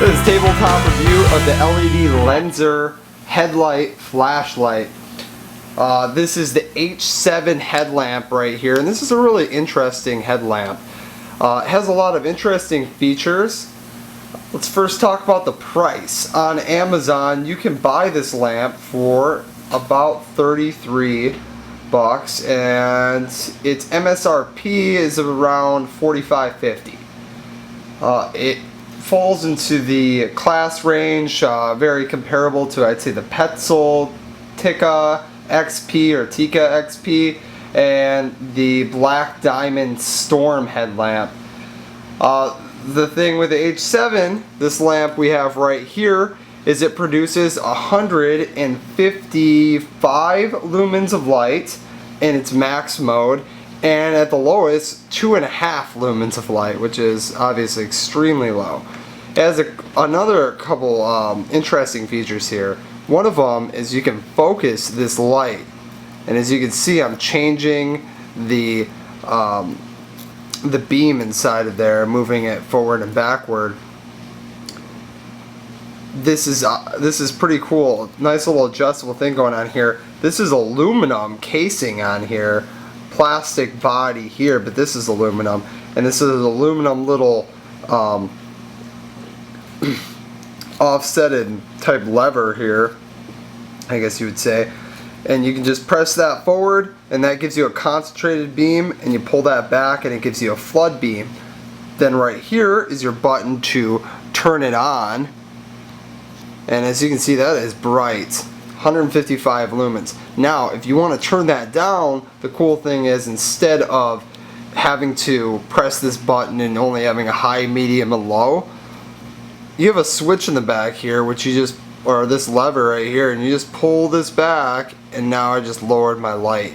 is tabletop review of the LED Lenser headlight flashlight. This is the H7 headlamp right here, and this is a really interesting headlamp. It has a lot of interesting features. Let's first talk about the price. On Amazon, you can buy this lamp for about $33, and its MSRP is around $45.50. It falls into the class range, very comparable to, I'd say, the Petzl Tikka XP or Tikka XP and the Black Diamond Storm headlamp. The thing with the H7, this lamp we have right here, is it produces 155 lumens of light in its max mode, and at the lowest 2.5 lumens of light, which is obviously extremely low. It has another couple interesting features here. One of them is you can focus this light, and as you can see, I'm changing the beam inside of there, moving it forward and backward. This is pretty cool. Nice little adjustable thing going on here. This is aluminum casing on here, plastic body here, but this is aluminum, and this is an aluminum little offsetted type lever here, I guess you would say, and you can just press that forward and that gives you a concentrated beam, and you pull that back and it gives you a flood beam. Then right here is your button to turn it on, and as you can see, that is bright, 155 lumens. Now if you want to turn that down, the cool thing is, instead of having to press this button and only having a high, medium, and low, you have a switch in the back here, which you just, or this lever right here, and you just pull this back, and now I just lowered my light.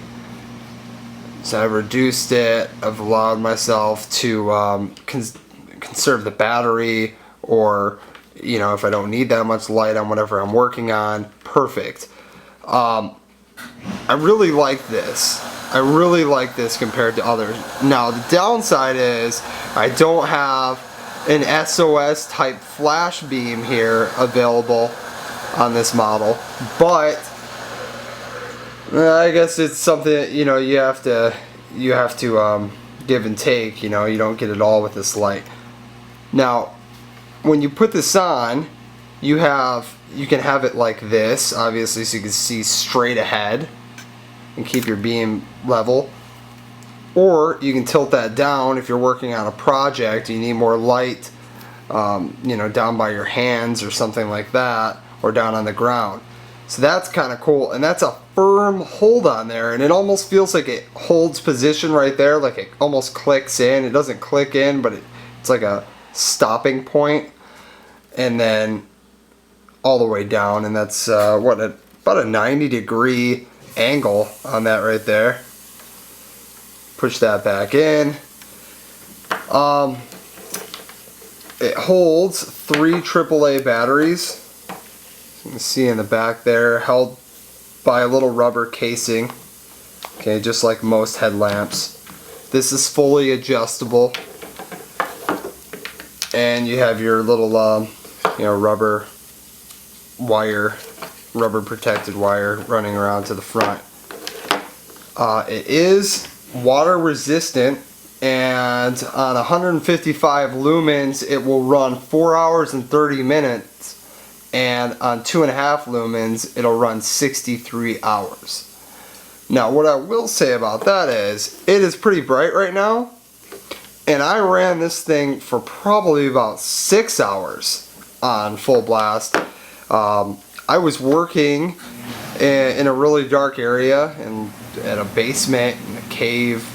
So I've reduced it, I've allowed myself to conserve the battery, or you know, if I don't need that much light on whatever I'm working on. Perfect. I really like this. I really like this compared to others. Now the downside is I don't have an SOS type flash beam here available on this model, but I guess it's something that, you know, you have to give and take. You know, you don't get it all with this light. Now when you put this on, you can have it like this, obviously, so you can see straight ahead and keep your beam level, or you can tilt that down if you're working on a project, you need more light, you know, down by your hands or something like that, or down on the ground. So that's kind of cool, and that's a firm hold on there, and it almost feels like it holds position right there, like it almost clicks in. It doesn't click in, but it's like a stopping point, and then all the way down, and that's about a 90-degree angle on that right there. Push that back in. It holds 3 AAA batteries. You can see in the back there, held by a little rubber casing. Okay, just like most headlamps. This is fully adjustable, and you have your little you know, rubber protected wire running around to the front. It is water resistant, and on 155 lumens it will run 4 hours and 30 minutes, and on 2.5 lumens it'll run 63 hours. Now what I will say about that is, it is pretty bright right now, and I ran this thing for probably about 6 hours on full blast. I was working in a really dark area, and at a basement, in a cave,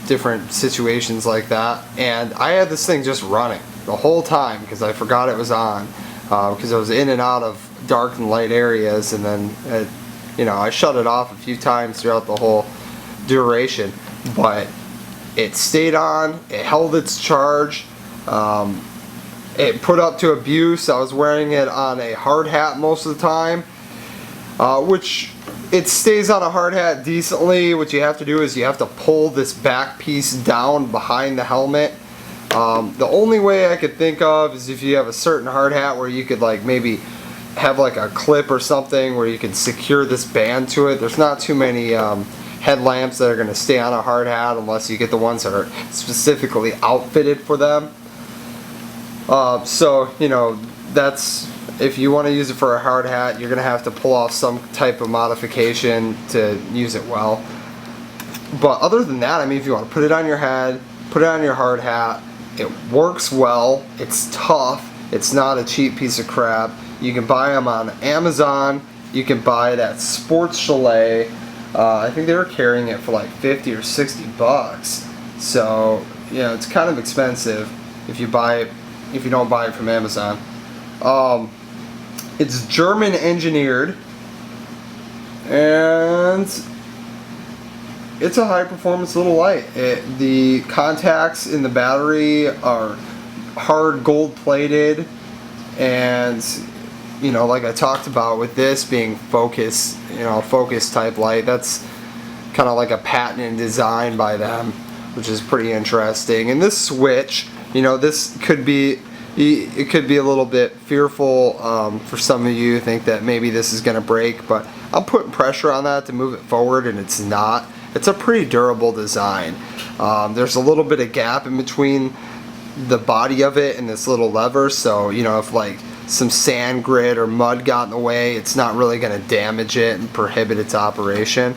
different situations like that, and I had this thing just running the whole time because I forgot it was on, because I was in and out of dark and light areas, and then you know, I shut it off a few times throughout the whole duration, but it stayed on, it held its charge. It put up to abuse. I was wearing it on a hard hat most of the time, which it stays on a hard hat decently. What you have to do is you have to pull this back piece down behind the helmet The only way I could think of is if you have a certain hard hat where you could like maybe have like a clip or something where you can secure this band to it. There's not too many headlamps that are going to stay on a hard hat unless you get the ones that are specifically outfitted for them. So, you know, that's, if you want to use it for a hard hat, you're going to have to pull off some type of modification to use it well. But other than that, I mean, if you want to put it on your head, put it on your hard hat, it works well, it's tough, it's not a cheap piece of crap. You can buy them on Amazon, you can buy it at Sports Chalet. I think they were carrying it for like 50 or 60 bucks. So, you know, it's kind of expensive if you don't buy it from Amazon. It's German engineered, and it's a high performance little light. The contacts in the battery are hard gold plated, and you know, like I talked about with this being focus, you know, focus type light, that's kind of like a patented design by them, which is pretty interesting. And this switch, you know, this could be, it could be a little bit fearful for some of you who think that maybe this is going to break, but I'm putting pressure on that to move it forward, and it's not. It's a pretty durable design. There's a little bit of gap in between the body of it and this little lever, so you know, if like some sand, grit, or mud got in the way, it's not really going to damage it and prohibit its operation.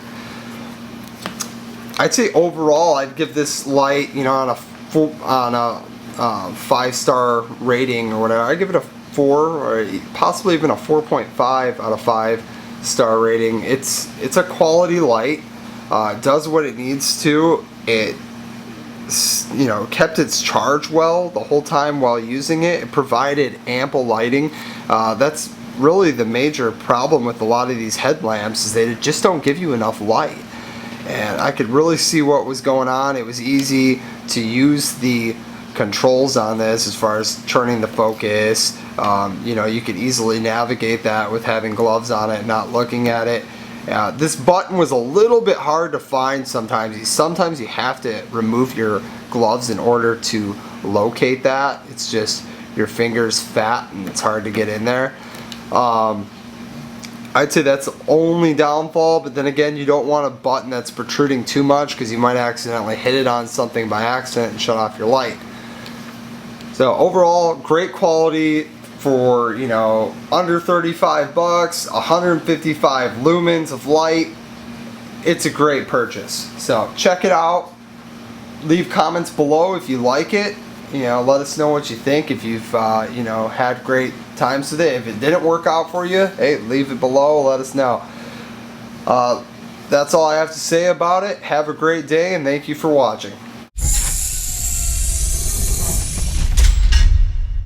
I'd say overall, I'd give this light, you know, on a 5-star rating or whatever, I'd give it a 4 or possibly even a 4.5 out of 5-star rating. It's a quality light. It does what it needs to. It, you know, kept its charge well the whole time while using it. It provided ample lighting. That's really the major problem with a lot of these headlamps, is they just don't give you enough light. And I could really see what was going on. It was easy to use the controls on this as far as turning the focus. You know, you could easily navigate that with having gloves on it and not looking at it. This button was a little bit hard to find sometimes. Sometimes you have to remove your gloves in order to locate that. It's just your finger's fat and it's hard to get in there. I'd say that's the only downfall, but then again, you don't want a button that's protruding too much because you might accidentally hit it on something by accident and shut off your light. So overall, great quality for, you know, under 35 bucks, 155 lumens of light. It's a great purchase. So check it out. Leave comments below if you like it. You know, let us know what you think. If you've you know, had great times with it. If it didn't work out for you, hey, leave it below. Let us know. That's all I have to say about it. Have a great day, and thank you for watching.